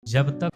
जब तक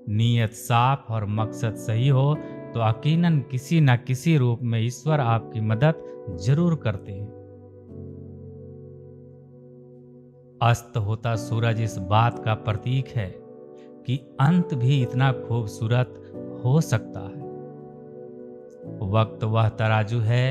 नीयत साफ और मकसद सही हो तो यकीनन किसी न किसी रूप में ईश्वर आपकी मदद जरूर करते हैं। अस्त होता सूरज इस बात का प्रतीक है कि अंत भी इतना खूबसूरत हो सकता है। वक्त वह तराजू है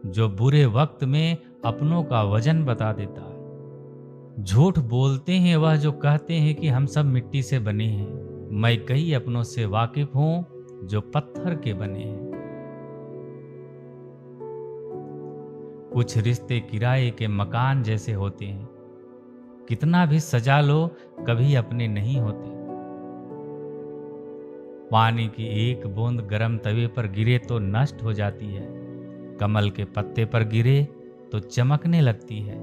जो बुरे वक्त में अपनों का वजन बता देता है। झूठ बोलते हैं वह जो कहते हैं कि हम सब मिट्टी से बने हैं। मैं कई अपनों से वाकिफ हूं जो पत्थर के बने हैं। कुछ रिश्ते किराए के मकान जैसे होते हैं, कितना भी सजा लो कभी अपने नहीं होते। पानी की एक बूंद गर्म तवे पर गिरे तो नष्ट हो जाती है, कमल के पत्ते पर गिरे तो चमकने लगती है।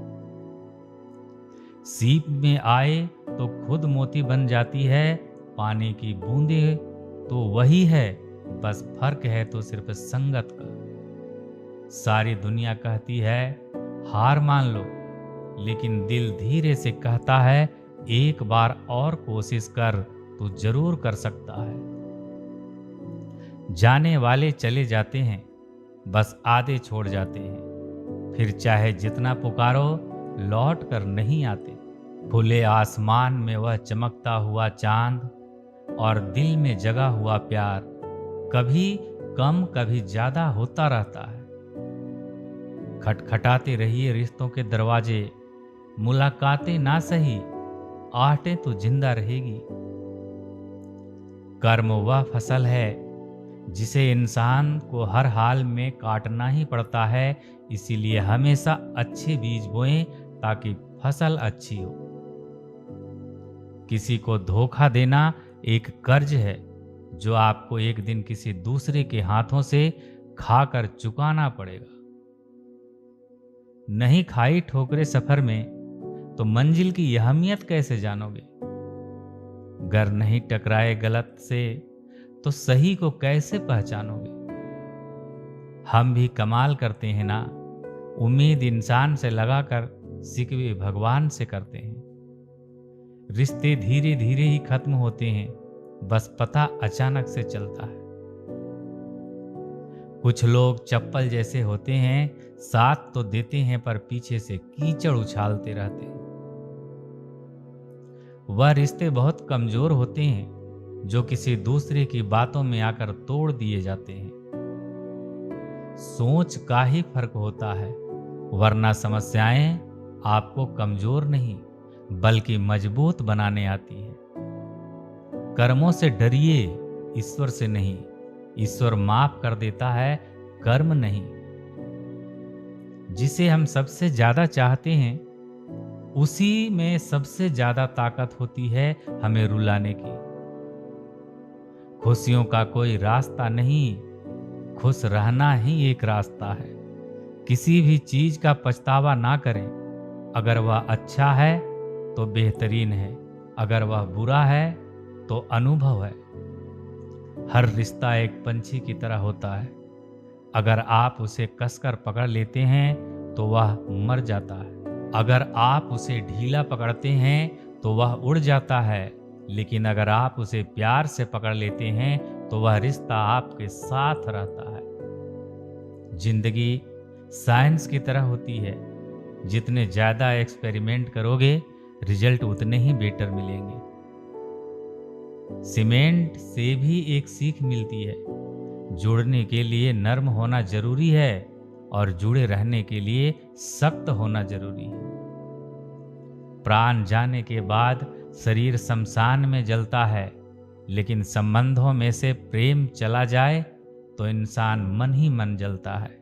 सीप में आए तो खुद मोती बन जाती है, पानी की बूंदे तो वही है, बस फर्क है तो सिर्फ संगत का। सारी दुनिया कहती है हार मान लो, लेकिन दिल धीरे से कहता है एक बार और कोशिश कर, तू जरूर कर सकता है। जाने वाले चले जाते हैं, बस आधे छोड़ जाते हैं, फिर चाहे जितना पुकारो लौट कर नहीं आते। खुले आसमान में वह चमकता हुआ चांद और दिल में जगा हुआ प्यार कभी कम कभी ज्यादा होता रहता है। खटखटाते रहिए रिश्तों के दरवाजे, मुलाकातें ना सही आहटें तो जिंदा रहेगी। कर्म वह फसल है जिसे इंसान को हर हाल में काटना ही पड़ता है, इसीलिए हमेशा अच्छे बीज बोएं ताकि फसल अच्छी हो। किसी को धोखा देना एक कर्ज है जो आपको एक दिन किसी दूसरे के हाथों से खाकर चुकाना पड़ेगा। नहीं खाई ठोकरे सफर में तो मंजिल की अहमियत कैसे जानोगे? गर नहीं टकराए गलत से तो सही को कैसे पहचानोगे? हम भी कमाल करते हैं ना, उम्मीद इंसान से लगाकर सिकवे भगवान से करते हैं। रिश्ते धीरे धीरे ही खत्म होते हैं, बस पता अचानक से चलता है। कुछ लोग चप्पल जैसे होते हैं, साथ तो देते हैं पर पीछे से कीचड़ उछालते रहते हैं। वह रिश्ते बहुत कमजोर होते हैं जो किसी दूसरे की बातों में आकर तोड़ दिए जाते हैं। सोच का ही फर्क होता है, वरना समस्याएं आपको कमजोर नहीं बल्कि मजबूत बनाने आती है। कर्मों से डरिए, ईश्वर से नहीं। ईश्वर माफ कर देता है, कर्म नहीं। जिसे हम सबसे ज्यादा चाहते हैं उसी में सबसे ज्यादा ताकत होती है हमें रुलाने की। खुशियों का कोई रास्ता नहीं, खुश रहना ही एक रास्ता है। किसी भी चीज का पछतावा ना करें। अगर वह अच्छा है तो बेहतरीन है, अगर वह बुरा है तो अनुभव है। हर रिश्ता एक पंछी की तरह होता है। अगर आप उसे कसकर पकड़ लेते हैं तो वह मर जाता है। अगर आप उसे ढीला पकड़ते हैं तो वह उड़ जाता है। लेकिन अगर आप उसे प्यार से पकड़ लेते हैं तो वह रिश्ता आपके साथ रहता है। जिंदगी साइंस की तरह होती है। जितने ज्यादा एक्सपेरिमेंट करोगे, रिजल्ट उतने ही बेटर मिलेंगे। सीमेंट से भी एक सीख मिलती है। जुड़ने के लिए नरम होना जरूरी है और जुड़े रहने के लिए सख्त होना जरूरी है। प्राण जाने के बाद शरीर शमशान में जलता है, लेकिन संबंधों में से प्रेम चला जाए तो इंसान मन ही मन जलता है।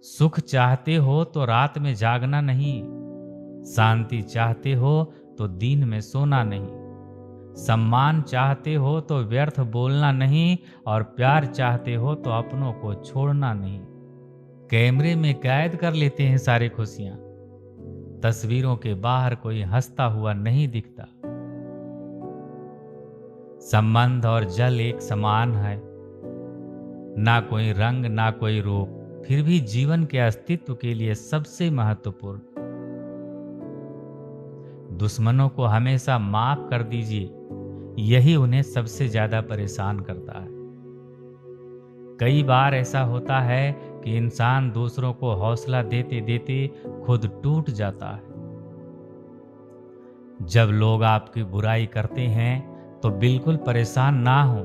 सुख चाहते हो तो रात में जागना नहीं, शांति चाहते हो तो दिन में सोना नहीं, सम्मान चाहते हो तो व्यर्थ बोलना नहीं और प्यार चाहते हो तो अपनों को छोड़ना नहीं। कैमरे में कैद कर लेते हैं सारी खुशियां, तस्वीरों के बाहर कोई हंसता हुआ नहीं दिखता। संबंध और जल एक समान है, ना कोई रंग ना कोई रूप, फिर भी जीवन के अस्तित्व के लिए सबसे महत्वपूर्ण। दुश्मनों को हमेशा माफ कर दीजिए, यही उन्हें सबसे ज्यादा परेशान करता है। कई बार ऐसा होता है कि इंसान दूसरों को हौसला देते देते खुद टूट जाता है। जब लोग आपकी बुराई करते हैं तो बिल्कुल परेशान ना हो।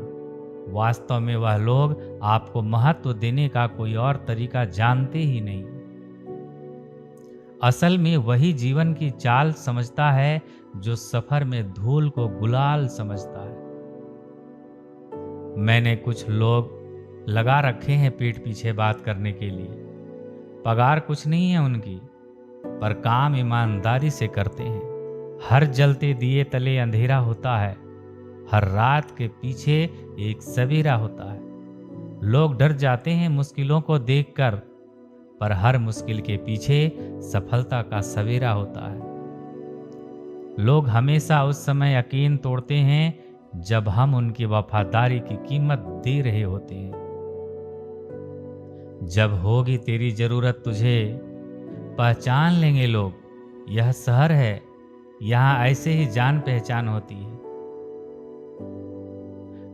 वास्तव में वह लोग आपको महत्व देने का कोई और तरीका जानते ही नहीं। असल में वही जीवन की चाल समझता है जो सफर में धूल को गुलाल समझता है। मैंने कुछ लोग लगा रखे हैं पीठ पीछे बात करने के लिए। पगार कुछ नहीं है उनकी, पर काम ईमानदारी से करते हैं। हर जलते दिए तले अंधेरा होता है, हर रात के पीछे एक सवेरा होता है। लोग डर जाते हैं मुश्किलों को देखकर, पर हर मुश्किल के पीछे सफलता का सवेरा होता है। लोग हमेशा उस समय यकीन तोड़ते हैं जब हम उनकी वफादारी की कीमत दे रहे होते हैं। जब होगी तेरी जरूरत तुझे, पहचान लेंगे लोग, यह शहर है, यहाँ ऐसे ही जान पहचान होती है।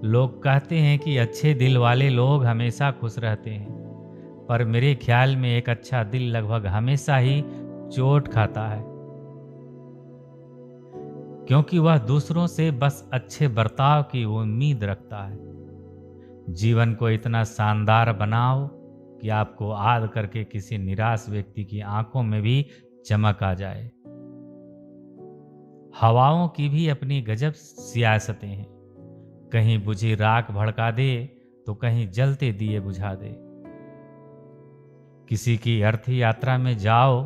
लोग कहते हैं कि अच्छे दिल वाले लोग हमेशा खुश रहते हैं, पर मेरे ख्याल में एक अच्छा दिल लगभग हमेशा ही चोट खाता है, क्योंकि वह दूसरों से बस अच्छे बर्ताव की उम्मीद रखता है। जीवन को इतना शानदार बनाओ कि आपको याद करके किसी निराश व्यक्ति की आंखों में भी चमक आ जाए। हवाओं की भी अपनी गजब सियासतें हैं, कहीं बुझी राख भड़का दे तो कहीं जलते दिए बुझा दे। किसी की अर्थ यात्रा में जाओ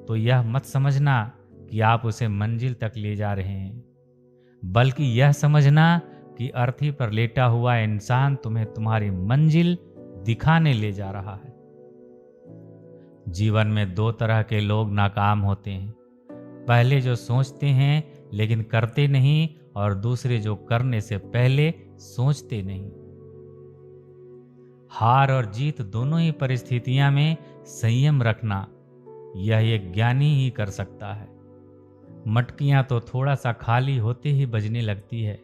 तो यह मत समझना कि आप उसे मंजिल तक ले जा रहे हैं, बल्कि यह समझना कि अर्थी पर लेटा हुआ इंसान तुम्हें तुम्हारी मंजिल दिखाने ले जा रहा है। जीवन में दो तरह के लोग नाकाम होते हैं, पहले जो सोचते हैं लेकिन करते नहीं, और दूसरे जो करने से पहले सोचते नहीं। हार और जीत दोनों ही परिस्थितियों में संयम रखना, यह एक ज्ञानी ही कर सकता है। मटकियां तो थोड़ा सा खाली होते ही बजने लगती है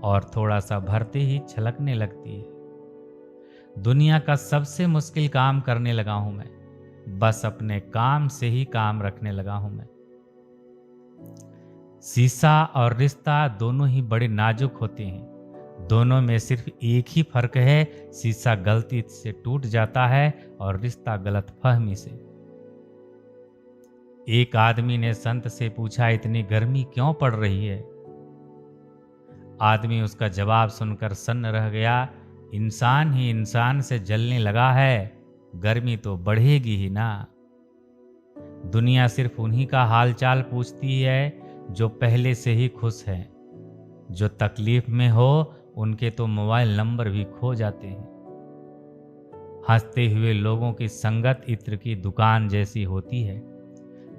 और थोड़ा सा भरते ही छलकने लगती है। दुनिया का सबसे मुश्किल काम करने लगा हूं मैं, बस अपने काम से ही काम रखने लगा हूं मैं। शीशा और रिश्ता दोनों ही बड़े नाजुक होते हैं। दोनों में सिर्फ एक ही फर्क है, शीशा गलती से टूट जाता है और रिश्ता गलतफहमी से। एक आदमी ने संत से पूछा, इतनी गर्मी क्यों पड़ रही है? आदमी उसका जवाब सुनकर सन्न रह गया, इंसान ही इंसान से जलने लगा है, गर्मी तो बढ़ेगी ही ना। दुनिया सिर्फ उन्हीं का हालचाल पूछती है जो पहले से ही खुश हैं। जो तकलीफ में हो उनके तो मोबाइल नंबर भी खो जाते हैं। हंसते हुए लोगों की संगत इत्र की दुकान जैसी होती है,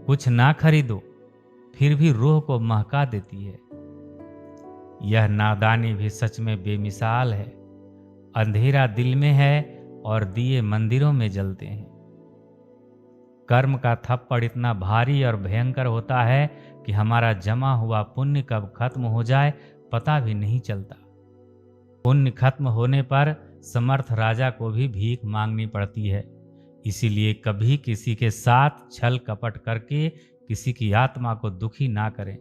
कुछ ना खरीदो फिर भी रूह को महका देती है। यह नादानी भी सच में बेमिसाल है। अंधेरा दिल में है और दिए मंदिरों में जलते हैं। कर्म का थप्पड़ इतना भारी और भयंकर होता है कि हमारा जमा हुआ पुण्य कब खत्म हो जाए पता भी नहीं चलता। पुण्य खत्म होने पर समर्थ राजा को भी भीख मांगनी पड़ती है। इसीलिए कभी किसी के साथ छल कपट करके किसी की आत्मा को दुखी ना करें।